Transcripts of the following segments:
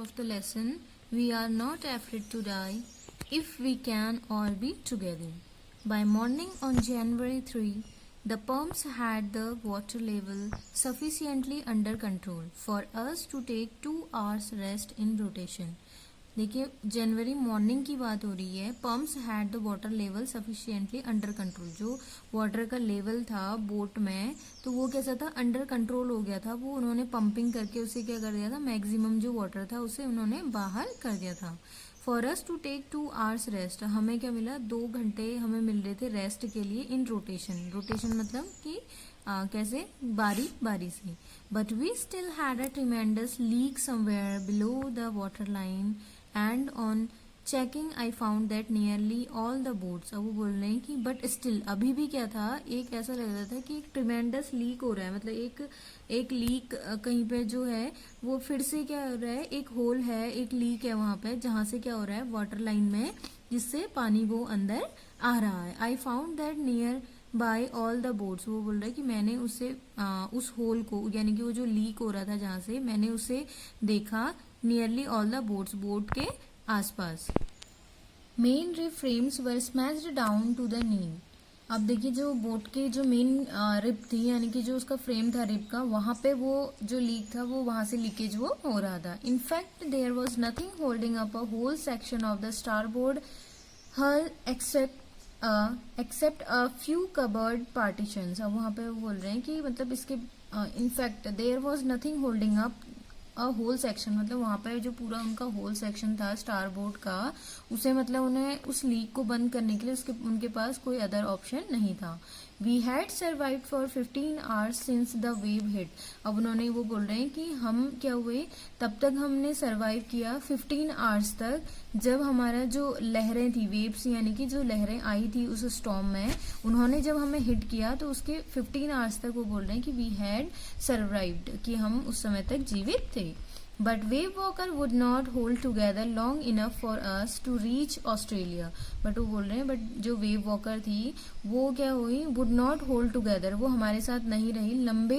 of the lesson, we are not afraid to die if we can all be together. By morning on January 3, the pumps had the water level sufficiently under control for us to take 2 hours rest in rotation. देखिए जनवरी morning की बात हो रही है. Pumps had the water level sufficiently under control. जो water का level था boat में तो वो कैसा था, अंडर कंट्रोल हो गया था. वो उन्होंने पंपिंग करके उसे क्या कर दिया था, मैक्सिमम जो वाटर था उसे उन्होंने बाहर कर दिया था. For us to take 2 hours rest, हमें क्या मिला, 2 घंटे हमें मिल रहे थे रेस्ट के लिए इन रोटेशन. रोटेशन मतलब कि कैसे, बारी बारी से. But we still had a tremendous leak somewhere below the water line and on checking I found that nearly all the boats. अब वो बोल रहे हैं कि बट स्टिल अभी भी क्या था, एक ऐसा लग रहा था कि एक ट्रिमेंडस लीक हो रहा है. मतलब एक लीक कहीं पे जो है वो फिर से क्या हो रहा है, एक होल है, एक लीक है वहां पे जहां से क्या हो रहा है वाटर लाइन में, जिससे पानी वो अंदर आ रहा है. आई found that near by all the boats. वो बोल रहा है कि मैंने उसे उस होल को, यानी कि वो जो लीक हो रहा था जहां से, मैंने उसे देखा nearly all the boats, boat के आसपास. Main rib frames were smashed down to the knee. अब देखिए जो बोट के जो मेन रिब थी, यानी कि जो उसका फ्रेम था रिब का, वहां पे वो जो लीक था वो वहां से लीकेज वो हो रहा था. In fact there was nothing holding up a whole section of the starboard hull except a few cupboard partitions. अब वहां पे वो बोल रहे हैं कि मतलब इसके in fact there was nothing holding up a whole section, मतलब वहां पे जो पूरा उनका होल सेक्शन था स्टार बोर्ड का, उसे मतलब उन्हें उस लीक को बंद करने के लिए उनके पास कोई अदर ऑप्शन नहीं था. We had survive for 15 hours since the wave hit. अब उन्होंने वो बोल रहे हैं कि हम क्या हुए, तब तक हमने सर्वाइव किया 15 hours तक, जब हमारा जो लहरें थी, वेव्स यानी कि जो लहरें आई थी उस स्टॉर्म में, उन्होंने जब हमें हिट किया तो उसके 15 hours तक वो बोल रहे हैं कि वी हैड सर्वाइव्ड, कि हम उस समय तक जीवित थे. But Wave Walker would not hold together long enough for us to reach Australia. But वो बोल रहे हैं, बट जो वेव वॉकर थी वो क्या हुई, वुड नॉट होल्ड टूगेदर, वो हमारे साथ नहीं रही लंबे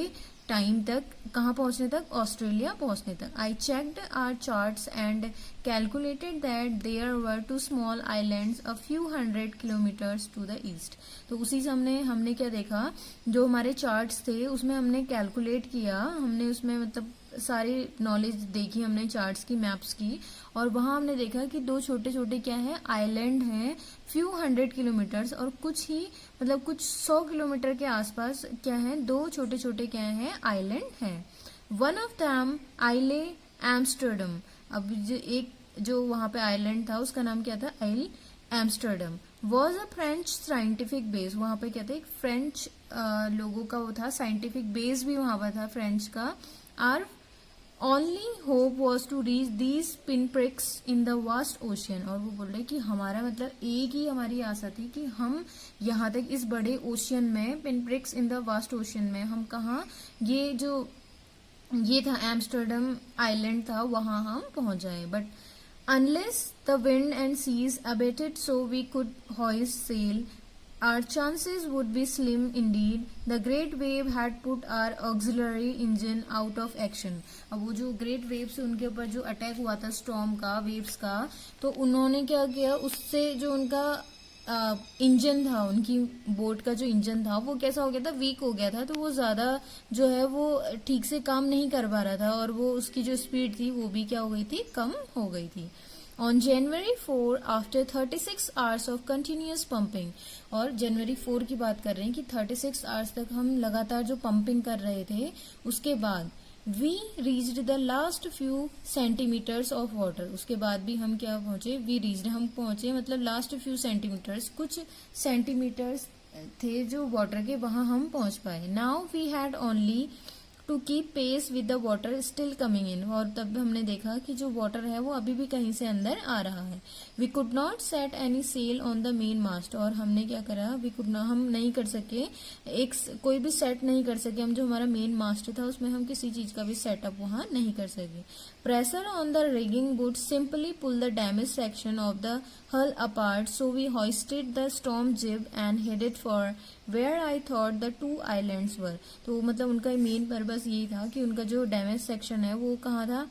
टाइम तक. कहाँ पहुंचने तक, ऑस्ट्रेलिया पहुंचने तक. I checked our charts and calculated that there were 2 small islands a few 100 kilometers to the east. तो उसी से हमने क्या देखा, जो हमारे चार्ट्स थे उसमें हमने कैलकुलेट किया, हमने उसमें मतलब सारी नॉलेज देखी हमने चार्ट्स की, मैप्स की, और वहां हमने देखा कि 2 छोटे छोटे क्या है, आइलैंड हैं, फ्यू 100 किलोमीटर्स, और कुछ ही मतलब कुछ 100 किलोमीटर के आसपास क्या है, 2 छोटे छोटे क्या है, आइलैंड हैं. वन ऑफ दैम आइले एम्स्टर्डम. अब जो वहां पे आइलैंड था उसका नाम क्या था, Ile Amsterdam. Was a French scientific base. वहां पे क्या था, एक फ्रेंच लोगों का वो था, साइंटिफिक बेस भी वहां पर था फ्रेंच का. Our only hope was to reach these pin pricks in the vast ocean. और वो बोल रहे कि हमारा मतलब एक ही हमारी आशा थी कि हम यहाँ तक इस बड़े ओशियन में, pin pricks in the vast ocean में, हम कहाँ, ये था एम्स्टर्डम आइलैंड था, वहां हम पहुंच जाए. But unless the wind and seas abated so we could hoist sail, our chances would be slim indeed. The great wave had put our auxiliary engine out of action. अब वो जो great waves उनके ऊपर जो attack हुआ था storm का, waves का, तो उन्होंने क्या किया, उससे जो उनका इंजन था, उनकी बोट का जो इंजन था वो कैसा हो गया था, वीक हो गया था. तो वो ज्यादा जो है वो ठीक से काम नहीं कर पा रहा था, और वो उसकी जो स्पीड थी वो भी क्या हो गई थी, कम हो गई थी. On January 4, after 36 hours of continuous pumping, और जनवरी 4 की बात कर रहे हैं कि 36 hours तक हम लगातार जो पंपिंग कर रहे थे, उसके बाद we reached the last few centimeters of water. उसके बाद भी हम क्या पहुंचे, हम पहुंचे मतलब लास्ट फ्यू सेंटीमीटर्स, कुछ सेंटीमीटर्स थे जो वाटर के, वहां हम पहुंच पाए. Now we had only to keep pace with the water still coming in. और तब हमने देखा कि जो वाटर है वो अभी भी कहीं से अंदर आ रहा है. We could not set any sail on the main mast. और हमने क्या करा, हम नहीं कर सके, कोई भी सेट नहीं कर सके, हम जो हमारा मेन मास्ट था उसमें हम किसी चीज का भी सेटअप वहां नहीं कर सके. Pressure on the rigging would simply pull the damage section of the hull apart, so we hoisted the storm jib and headed for where I thought the 2 islands were. तो मतलब उनका मेन पर्पस यही था कि उनका जो damage section है वो कहाँ था,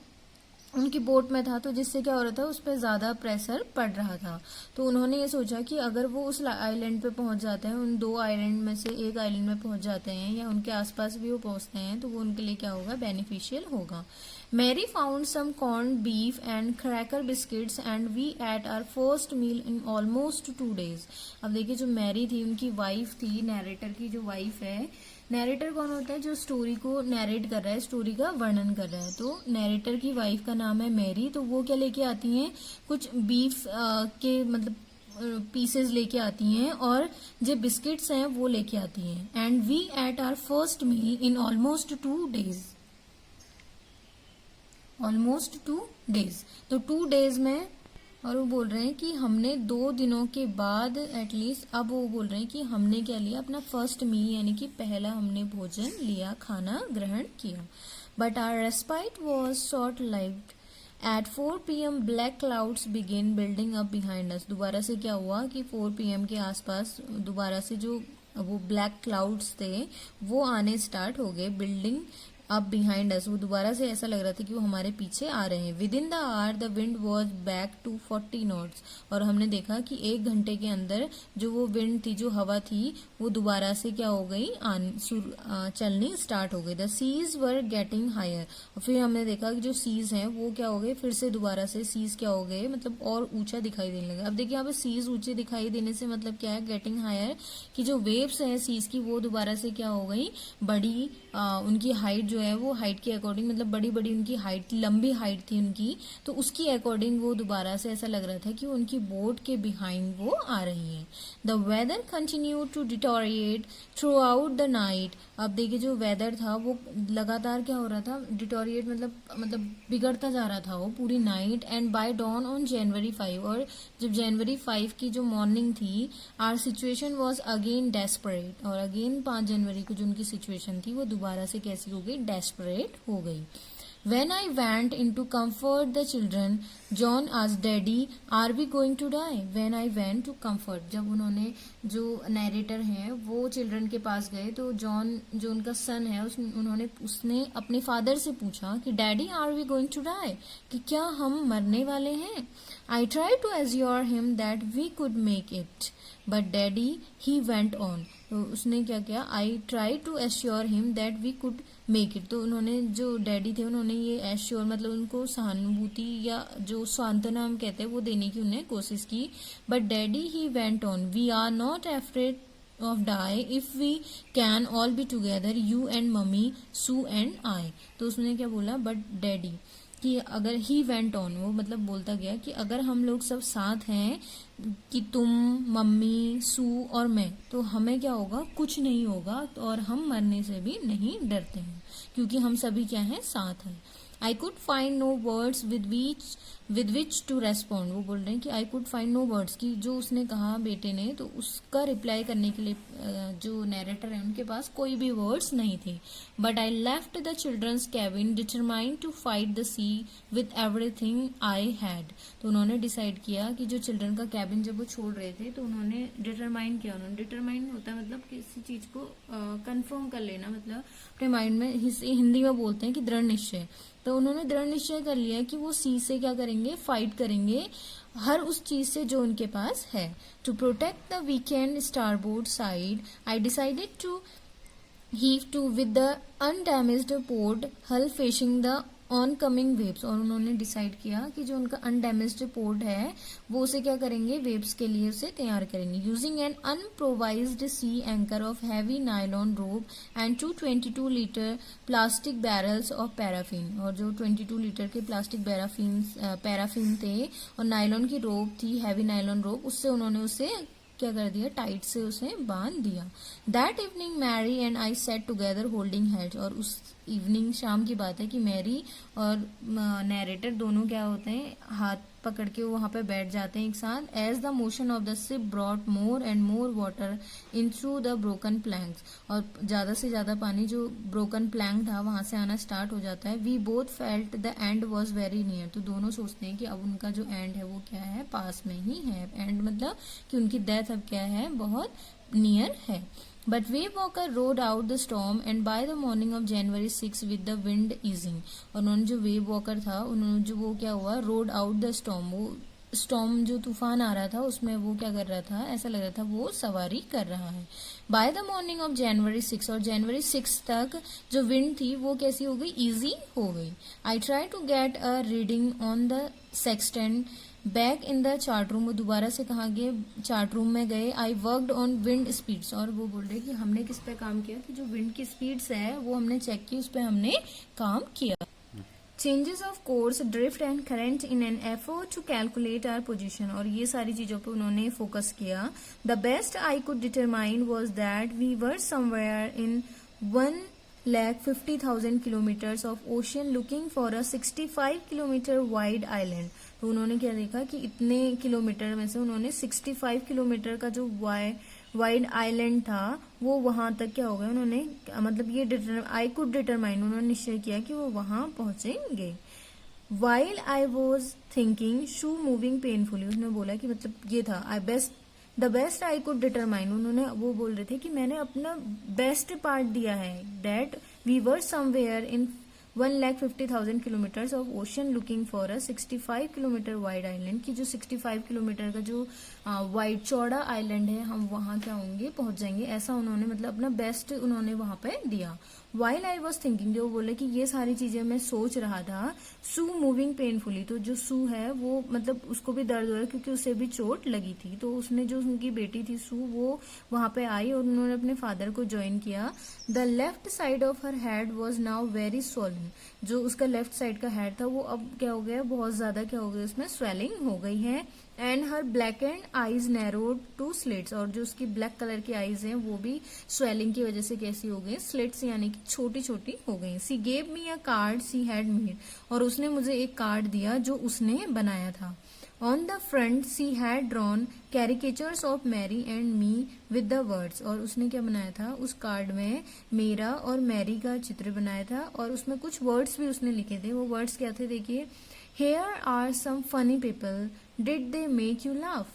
उनकी बोट में था, तो जिससे क्या हो रहा था, उस पर ज्यादा प्रेशर पड़ रहा था। तो उन्होंने ये सोचा कि अगर वो उस आइलैंड पे पहुंच जाते हैं, उन 2 आइलैंड में से एक आइलैंड में पहुंच जाते हैं या उनके आसपास भी वो पहुंचते हैं, तो वो उनके लिए क्या होगा, बेनिफिशियल होगा। Mary found some corn beef and cracker biscuits and we ate our first meal in almost 2 days। अब देखिए, जो मैरी थी, उनकी वाइफ थी, नैरेटर की जो वाइफ है, नैरेटर कौन होता है, जो स्टोरी को नैरेट कर रहा है, स्टोरी का वर्णन कर रहा है। तो नैरेटर की वाइफ का नाम है मैरी। तो वो क्या लेके आती हैं, कुछ बीफ के मतलब पीसेस लेके आती हैं और जो बिस्किट्स हैं वो लेके आती हैं। And we ate our first meal in almost 2 days। Almost 2 days, तो 2 days में, और वो बोल रहे हैं कि हमने 2 दिनों के बाद एटलीस्ट, अब वो बोल रहे हैं कि हमने क्या लिया, अपना फर्स्ट मील यानी कि पहला हमने भोजन लिया, खाना ग्रहण किया। But our respite was short lived. At 4 PM black clouds begin building up behind us. दोबारा से क्या हुआ कि 4 PM के आसपास दोबारा से जो वो ब्लैक क्लाउड्स थे वो आने स्टार्ट हो गए, बिल्डिंग अब बिहाइंड अस। वो दोबारा से ऐसा लग रहा था कि वो हमारे पीछे आ रहे हैं। Within the hour the wind was back to 40 knots। और हमने देखा कि 1 घंटे के अंदर जो वो विंड थी, जो हवा थी, वो दोबारा से क्या हो गई, चलनी स्टार्ट हो गई। The seas were getting higher. और फिर हमने देखा कि जो सीज हैं वो क्या हो गए, फिर से दोबारा से सीज क्या हो गए, मतलब और ऊंचा दिखाई देने लगा। अब देखिए यहाँ पे सीज ऊंचे दिखाई देने से मतलब क्या है, गेटिंग हायर, कि जो वेव्स हैं सीज की वो दोबारा से क्या हो गई, बड़ी, उनकी हाइट जो है वो हाइट के अकॉर्डिंग, मतलब बड़ी बड़ी उनकी हाइट, लंबी हाइट थी उनकी, तो उसकी अकॉर्डिंग वो दोबारा से ऐसा लग रहा था कि उनकी बोट के बिहाइंड वो आ रही है। The weather continue to deteriorate throughout the night. अब देखिए जो वेदर था वो लगातार क्या हो रहा था, डिटोरिएट मतलब बिगड़ता जा रहा था वो पूरी night. And by dawn on January 5, और जब January 5 की जो मॉर्निंग थी, our situation was again desperate. और अगेन 5 जनवरी को जो उनकी सिचुएशन थी वो दोबारा से कैसी हो गई, डेस्परेट हो गई। When I went in to comfort the children, John asked Daddy, "Are we going to die?" When I went to comfort, जब उन्होंने, जो नैरेटर हैं वो चिल्ड्रन के पास गए, तो जॉन जो उनका सन है उसने अपने फादर से पूछा कि daddy are we going to die, कि क्या हम मरने वाले हैं। I tried to assure him that we could make it, but Daddy he went on। तो उसने क्या किया, I try to assure him that we could make it. तो उन्होंने, जो डैडी थे, उन्होंने ये एश्योर मतलब उनको सहानुभूति या जो सांत्वना हम कहते हैं वो देने की उन्हें कोशिश की। But daddy he went on, we are not afraid of die if we can all be together, you and mummy, Sue and I. तो उसने क्या बोला, बट डैडी, कि अगर ही वेंट ऑन, वो मतलब बोलता गया कि अगर हम लोग सब साथ हैं, कि तुम, मम्मी, सू और मैं, तो हमें क्या होगा, कुछ नहीं होगा, और हम मरने से भी नहीं डरते हैं क्योंकि हम सभी क्या हैं, साथ हैं। I could find no words with which to respond. वो बोल रहे हैं कि I could find no words, की जो उसने कहा बेटे ने, तो उसका रिप्लाई करने के लिए जो नैरेटर है उनके पास कोई भी वर्ड्स नहीं थे। But I left the children's cabin determined to fight the sea with everything I had. तो उन्होंने डिसाइड किया कि जो चिल्ड्रन का कैबिन जब वो छोड़ रहे थे, तो उन्होंने डिटरमाइन किया। उन्होंने डिटरमाइन होता है मतलब किसी चीज को कंफर्म कर लेना, मतलब अपने माइंड में, हिंदी में बोलते हैं कि दृढ़ निश्चय। तो उन्होंने दृढ़ निश्चय कर लिया कि वो सी से क्या करेंगे, फाइट करेंगे हर उस चीज से जो उनके पास है। To protect the weakened starboard side, I decided to heave to with the undamaged port hull facing the oncoming waves. और उन्होंने डिसाइड किया कि जो उनका अनडैमेज्ड पोर्ट है वो उसे क्या करेंगे, वेव्स के लिए उसे तैयार करेंगे। Using an improvised sea anchor of heavy nylon rope and 222 litre plastic barrels of paraffin. और जो 22 लीटर के प्लास्टिक पैराफिन थे और नायलॉन की रोप थी, हैवी नायलॉन रोप, उससे उन्होंने उसे क्या कर दिया, टाइट से उसे बांध दिया। That evening Mary and I sat together holding hands. और उस इवनिंग, शाम की बात है, कि मैरी और नैरेटर दोनों क्या होते हैं, हाथ पकड़ के वहां पे बैठ जाते हैं एक साथ। As the motion of the ship brought more and more water in through the broken planks. और ज्यादा से ज्यादा पानी जो ब्रोकन प्लैंक था वहां से आना स्टार्ट हो जाता है। We both felt the end was very near. तो दोनों सोचते हैं कि अब उनका जो एंड है वो क्या है, पास में ही है। एंड मतलब कि उनकी डेथ अब क्या है, बहुत नियर है। But Wave Walker rode out the storm and by the morning of January 6 with the wind easing. और उन्होंने जो वेव वॉकर था उन्होंने जो वो क्या हुआ रोड आउट द स्टॉर्म, वो स्टॉर्म जो तूफान आ रहा था उसमें वो क्या कर रहा था, ऐसा लग रहा था वो सवारी कर रहा है. By the morning of January 6 और जनवरी 6 तक जो विंड थी वो कैसी हो गई, इजी हो गई. I try to get a reading on the sextant back in the chart room. वो दोबारा से कहाँ गए, चार्ट रूम में गए. I worked on wind speeds और वो बोल रहे कि हमने किस पे काम किया कि जो विंड की स्पीड्स है वो हमने चेक की, उस पर हमने काम किया. Changes of course, drift and current in an effort to calculate our position, और ये सारी चीजों पे उन्होंने फोकस किया. The best I could determine was that we were somewhere in 1,50,000 kilometres of ocean looking for a 65 kilometre wide island. तो उन्होंने क्या देखा कि इतने किलोमीटर में से उन्होंने 65 किलोमीटर का जो वाइड आइलैंड था वो वहां तक क्या हो गया, उन्होंने मतलब ये आई कुड डिटरमाइन, उन्होंने निश्चय किया कि वो वहां पहुंचेंगे. While I was thinking shoe moving painfully, उसने बोला कि मतलब ये था the best I could determine, उन्होंने वो बोल रहे थे कि मैंने अपना बेस्ट पार्ट दिया है. That we were somewhere in 1,50,000 kilometres of ocean looking for a 65 kilometre wide island, की जो 65 किलोमीटर का जो वाइड चौड़ा आइलैंड है हम वहां क्या होंगे, पहुंच जाएंगे. ऐसा उन्होंने मतलब अपना बेस्ट उन्होंने वहां पे दिया. वाइल आई वॉज थिंकिंग, जो बोले कि ये सारी चीजें मैं सोच रहा था. सू मूविंग पेनफुली, तो जो सू है वो मतलब उसको भी दर्द हो रहा है क्योंकि उसे भी चोट लगी थी. तो उसने जो उनकी बेटी थी सू वो वहां पे आई और उन्होंने अपने फादर को ज्वाइन किया. The left side of her head was now very swollen, जो उसका लेफ्ट साइड का हेड था वो अब क्या हो गया, बहुत ज्यादा क्या हो गया, उसमें स्वेलिंग हो गई है. And her black and eyes narrowed two slits, और जो उसकी ब्लैक कलर की आईज हैं वो भी स्वेलिंग की वजह से कैसी हो गई, स्लिट्स यानी कि छोटी छोटी हो गई. सी gave me a card she had made, और उसने मुझे एक कार्ड दिया जो उसने बनाया था. On the front she had drawn caricatures of Mary and me with the words, और उसने क्या बनाया था, उस कार्ड में मेरा और मैरी का चित्र बनाया था और उसमें कुछ वर्ड्स भी उसने लिखे थे. वो वर्ड्स क्या थे देखिए, Here are some funny people. Did they make you laugh?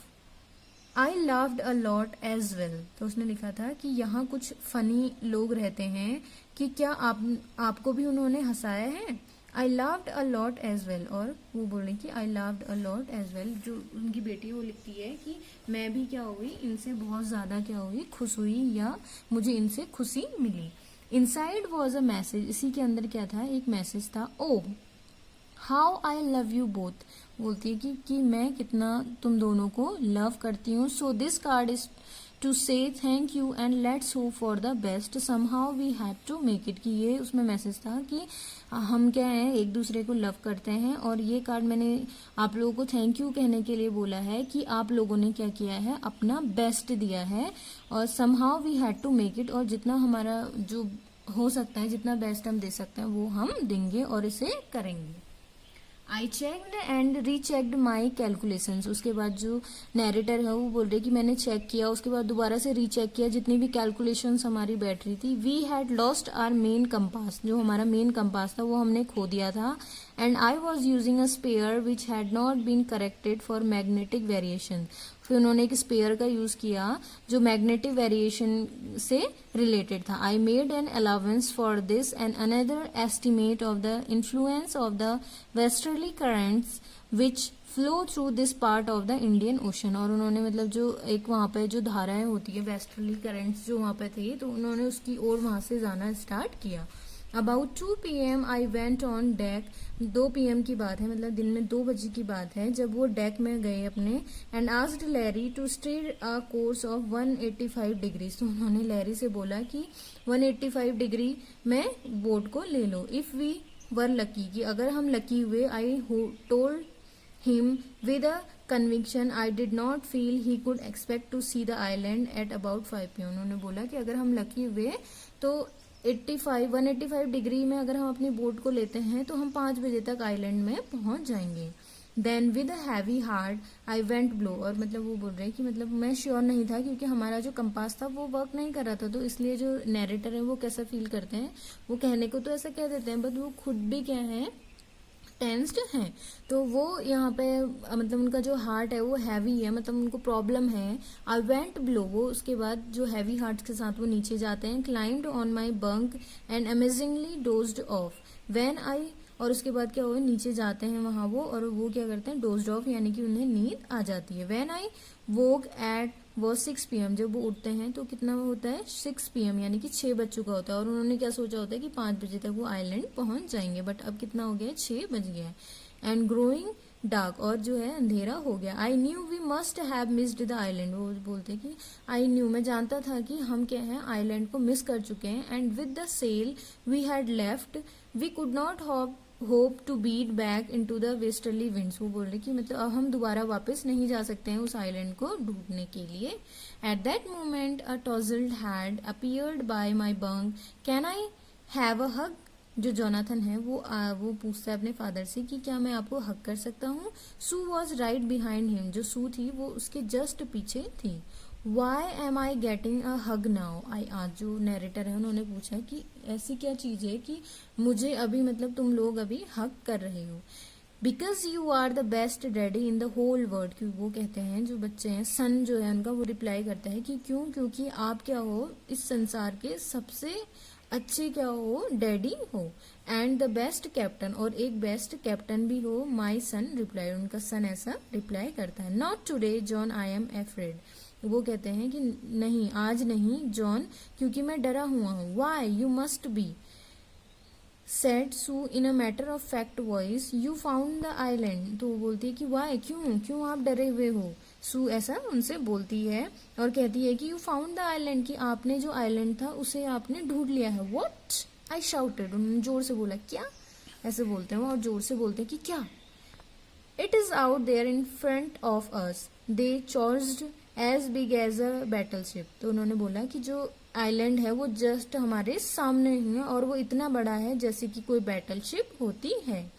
I laughed a lot as well. तो उसने लिखा था कि यहाँ कुछ फनी लोग रहते हैं कि क्या आपको भी उन्होंने हंसाया है. I laughed a lot as well, और वो बोल रही कि I laughed a lot as well. जो उनकी बेटी वो लिखती है कि मैं भी क्या हुई, इनसे बहुत ज्यादा क्या हुई, खुश हुई या मुझे इनसे खुशी मिली. Inside was a message, इसी के अंदर क्या था, एक मैसेज था. Oh, how I love you both, बोलती है कि मैं कितना तुम दोनों को लव करती हूँ. So this card is to say thank you and let's hope for the best, somehow we have to make it. कि ये उसमें मैसेज था कि हम क्या है, एक दूसरे को लव करते हैं और ये कार्ड मैंने आप लोगों को थैंक यू कहने के लिए बोला है कि आप लोगों ने क्या किया है, अपना बेस्ट दिया है और somehow we had to make it, और जितना हमारा जो हो सकता है, जितना बेस्ट हम दे सकते हैं वो हम देंगे और इसे करेंगे. I checked and rechecked my calculations, उसके बाद जो नैरेटर है वो बोल रहे कि मैंने चेक किया, उसके बाद दोबारा से रीचेक किया जितनी भी कैलकुलेशंस हमारी बैठ रही थी. We had lost our main compass, जो हमारा मेन कंपास था वो हमने खो दिया था. And I was using a spare which had not been corrected for magnetic variation. फिर उन्होंने एक स्पेयर का यूज किया जो मैग्नेटिक वेरिएशन से रिलेटेड था. I made an allowance for this and another estimate of the influence of the westerly currents which flow through this part of the Indian ocean. और उन्होंने मतलब जो एक वहां पे जो धाराएं होती है, वेस्टर्ली करंट्स जो वहां पे थे, तो उन्होंने उसकी ओर वहां से जाना स्टार्ट किया. About 2 PM I went on deck, 2 PM की बात है, मतलब दिन में 2 बजे की बात है जब वो डेक में गए अपने. And asked Larry to steer a course of 185 degree, तो उन्होंने लैरी से बोला कि 185 डिग्री में बोट को ले लो. इफ वी वर लकी, कि अगर हम लकी हुए. I told him with a conviction I did not feel he could expect to see the island at about 5 PM. उन्होंने बोला कि अगर हम लकी हुए तो 185 डिग्री में अगर हम अपनी बोट को लेते हैं तो हम 5 बजे तक आइलैंड में पहुंच जाएंगे. Then with heavy heart I went below, और मतलब वो बोल रहे हैं कि मतलब मैं श्योर नहीं था क्योंकि हमारा जो कंपास था वो वर्क नहीं कर रहा था, तो इसलिए जो नैरेटर है वो कैसा फील करते हैं, वो कहने को तो ऐसा कह देते हैं बट वो खुद भी क्या है, टेंस्ड हैं। तो वो यहाँ पे मतलब उनका जो हार्ट है वो हैवी है, मतलब उनको प्रॉब्लम है। आई वेंट बिलो, वो उसके बाद जो हैवी हार्ट के साथ वो नीचे जाते हैं। Climbed on my bunk and amazingly dozed of when I, और उसके बाद क्या हुआ, नीचे जाते हैं वहां वो, और वो क्या करते हैं, डोज्ड ऑफ यानी कि उन्हें नींद आ जाती है। व्हेन आई वोक एट वो 6 PM, जब वो उठते हैं तो कितना होता है 6 PM, यानी कि 6 बज चुका होता है। और उन्होंने क्या सोचा होता है कि 5 बजे तक वो आइलैंड पहुंच जाएंगे, बट अब कितना हो गया, 6 बज गया। एंड ग्रोइंग डार्क, और जो है अंधेरा हो गया। I knew we must have missed the island, वो बोलते कि आई न्यू, मैं जानता था कि हम क्या है आइलैंड को मिस कर चुके हैं। And with the sail we had left we could not hope to beat back into the westerly winds, वो बोल रहे कि मतलब अब हम दोबारा वापस नहीं जा सकते हैं उस आइलैंड को ढूंढने के लिए। At that moment a tousled head appeared by my bunk, can I have a hug, जो जोनाथन है वो पूछता है अपने फादर से कि क्या मैं आपको हक कर सकता हूँ। Sue was right behind him, जो सू थी वो उसके जस्ट पीछे थी। Why am I getting a hug now, I आज जो नरेटर है उन्होंने पूछा कि ऐसी क्या चीज है कि मुझे अभी मतलब तुम लोग अभी हक कर रहे हो। Because you are the best daddy in the whole world, क्यों वो कहते हैं जो बच्चे हैं, सन जो है उनका, वो रिप्लाई करता है कि क्यों, क्योंकि आप क्या हो इस संसार के सबसे अच्छे क्या हो, डैडी हो। एंड द बेस्ट कैप्टन, और एक बेस्ट कैप्टन भी हो। माई सन रिप्लाई, उनका सन ऐसा रिप्लाई करता है। Not today John, I am afraid, वो कहते हैं कि नहीं आज नहीं जॉन, क्योंकि मैं डरा हुआ हूँ। Why you must be said Sue in a matter of fact voice, you found the island, तो वो बोलती है कि वाई, क्यों क्यों आप डरे हुए हो। सू ऐसा उनसे बोलती है और कहती है कि यू फाउंड द आइलैंड, कि आपने जो आइलैंड था उसे आपने ढूंढ लिया है। व्हाट, आई शाउटेड, उन्होंने जोर से बोला, क्या, ऐसे बोलते हैं वो, और जोर से बोलते हैं कि क्या। It is out there in front of us, they charged as big as a battleship, तो उन्होंने बोला कि जो आइलैंड है वो जस्ट हमारे सामने ही है और वो इतना बड़ा है जैसे कि कोई बैटलशिप होती है।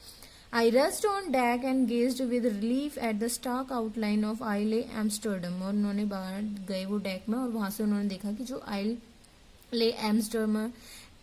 I rushed on deck and gazed with relief at the stark outline of Ile Amsterdam, और उन्होंने बाहर गए वो डेक में, और वहां से उन्होंने देखा कि जो आइले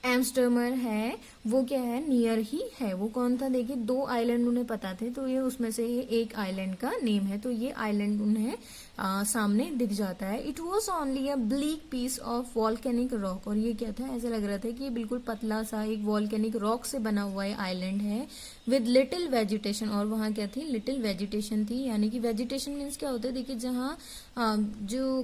एम्स्टर्मर है वो क्या है, नियर ही है। वो कौन था, देखिए 2 आइलैंड उन्हें पता थे, तो ये उसमें से एक आइलैंड का नेम है, तो ये आइलैंड उन्हें सामने दिख जाता है। It was only a bleak piece of volcanic rock, और ये क्या था, ऐसा लग रहा था कि ये बिल्कुल पतला सा एक वॉल्केनिक रॉक से बना हुआ आइलैंड है। विद लिटिल वेजिटेशन, और वहाँ क्या थी, लिटिल वेजिटेशन थी, यानी कि वेजिटेशन मीन्स क्या होता है, देखिए जहाँ जो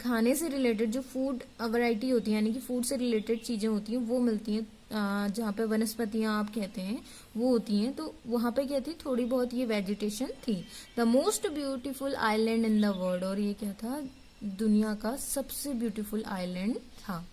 खाने से रिलेटेड जो फूड वैरायटी होती है, यानी कि फूड से रिलेटेड चीजें होती हैं वो मिलती हैं, जहाँ पे वनस्पतियां आप कहते हैं वो होती हैं, तो वहां पे क्या थी, थोड़ी बहुत ये वेजिटेशन थी। The most beautiful island in the world, और ये क्या था, दुनिया का सबसे ब्यूटीफुल आइलैंड था।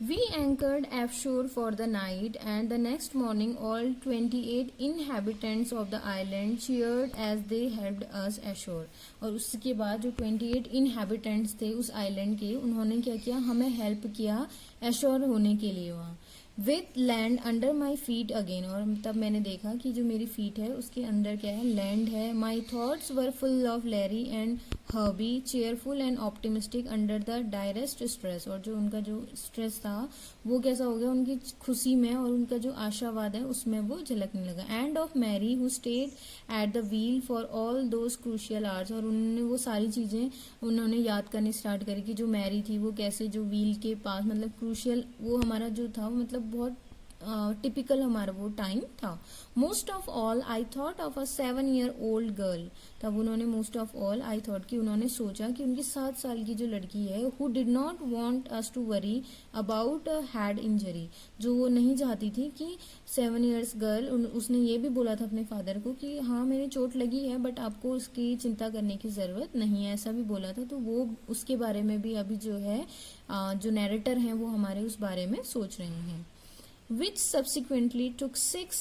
We anchored offshore for the night, and the next morning all 28 inhabitants of the island cheered as they helped us ashore. और उसके बाद जो 28 inhabitants थे उस आइलैंड के, उन्होंने क्या किया, हमें हेल्प किया एश्योर होने के लिए वहाँ। With land under my feet again, और तब मैंने देखा कि जो मेरी फीट है उसके अंदर क्या है, लैंड है। My thoughts were full of Larry and Herbie, cheerful and optimistic under the direst stress, और जो उनका जो स्ट्रेस था वो कैसा हो गया, उनकी खुशी में और उनका जो आशावाद है उसमें वो झलकने लगा। And of Mary who stayed at the wheel for all those crucial hours, और उन्होंने वो सारी चीजें उन्होंने याद करनी स्टार्ट करी कि जो मैरी थी वो कैसे जो व्हील के पास, मतलब क्रूशियल वो हमारा जो था मतलब बहुत टिपिकल हमारा वो टाइम था। Most of all I thought of a 7-year-old girl, तब उन्होंने most of all I thought कि उन्होंने सोचा कि उनकी 7 साल की जो लड़की है, who did not want us to worry about a head injury, जो वो नहीं चाहती थी कि 7 years गर्ल, उसने ये भी बोला था अपने फादर को कि हाँ मेरी चोट लगी है बट आपको उसकी चिंता करने की जरूरत नहीं है, ऐसा भी बोला था। तो वो उसके बारे में भी अभी जो है जो नैरेटर हैं वो हमारे उस बारे में सोच रहे हैं। Which subsequently took 6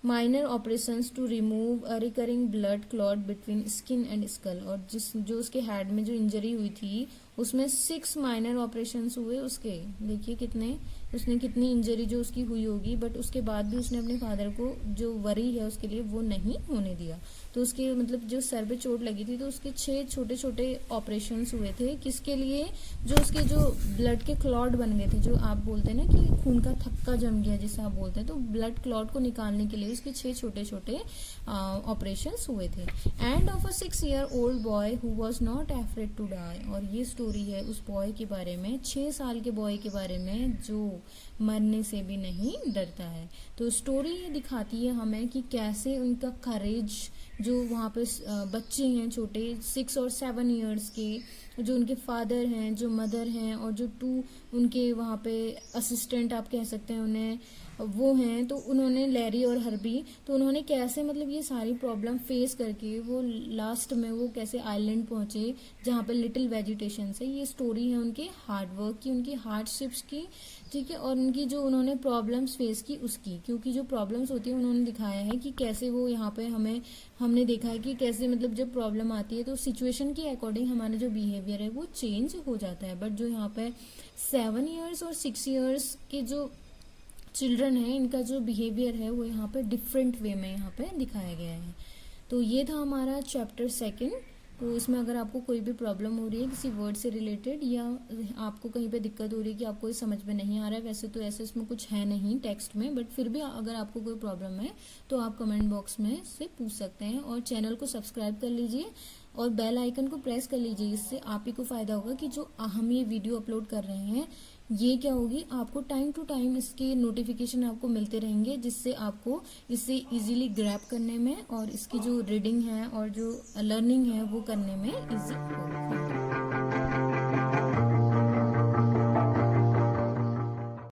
minor operations to remove a recurring blood clot between skin and skull, और जो उसके हेड में जो इंजरी हुई थी उसमें 6 माइनर ऑपरेशंस हुए उसके, देखिए कितने, उसने कितनी इंजरी जो उसकी हुई होगी, बट उसके बाद भी उसने अपने फादर को जो वरी है उसके लिए वो नहीं होने दिया। तो उसके मतलब जो सर पे चोट लगी थी तो उसके 6 छोटे छोटे ऑपरेशंस हुए थे, किसके लिए, जो उसके जो ब्लड के क्लॉट बन गए थे, जो आप बोलते हैं ना कि खून का थक्का जम गया जिसे आप बोलते हैं, तो ब्लड क्लॉट को निकालने के लिए उसके 6 छोटे छोटे ऑपरेशंस हुए थे। And of a 6-year-old boy who was not afraid to die, और ये स्टोरी है उस बॉय के बारे में, 6 साल के बॉय के बारे में जो मरने से भी नहीं डरता है। तो स्टोरी ये दिखाती है हमें कि कैसे उनका करेज, जो वहाँ पे बच्चे हैं छोटे 6 और 7 ईयर्स के, जो उनके फादर हैं, जो मदर हैं, और जो 2 उनके वहाँ पे असिस्टेंट आप कह सकते हैं उन्हें, वो हैं, तो उन्होंने लैरी और हर्बी, तो उन्होंने कैसे मतलब ये सारी प्रॉब्लम फेस करके वो लास्ट में वो कैसे आइलैंड पहुंचे जहाँ पे लिटिल वेजिटेशन है। ये स्टोरी है उनके हार्डवर्क की, उनकी हार्डशिप्स की, ठीक है, और उनकी जो उन्होंने प्रॉब्लम्स फेस की उसकी, क्योंकि जो प्रॉब्लम्स होती है उन्होंने दिखाया है कि कैसे वो यहाँ पे हमने देखा है कि कैसे मतलब जब प्रॉब्लम आती है तो सिचुएशन के अकॉर्डिंग हमारा जो बिहेवियर है वो चेंज हो जाता है। बट जो यहाँ पे 7 ईयर्स और 6 ईयर्स के जो चिल्ड्रन है, इनका जो बिहेवियर है वो यहाँ पे डिफरेंट वे में यहाँ पे दिखाया गया है। तो ये था हमारा चैप्टर 2। तो इसमें अगर आपको कोई भी प्रॉब्लम हो रही है किसी वर्ड से रिलेटेड, या आपको कहीं पे दिक्कत हो रही है कि आपको समझ में नहीं आ रहा है, वैसे तो ऐसे इसमें कुछ है नहीं टेक्स्ट में, बट फिर भी अगर आपको कोई प्रॉब्लम है तो आप कमेंट बॉक्स में से पूछ सकते हैं। और चैनल को सब्सक्राइब कर लीजिए और बेल आइकन को प्रेस कर लीजिए, इससे आप ही को फायदा होगा कि जो हम ये वीडियो अपलोड कर रहे हैं ये क्या होगी, आपको टाइम टू टाइम इसके नोटिफिकेशन आपको मिलते रहेंगे, जिससे आपको इसे इजीली ग्रैब करने में और इसकी जो रीडिंग है और जो लर्निंग है वो करने में इजी होगा।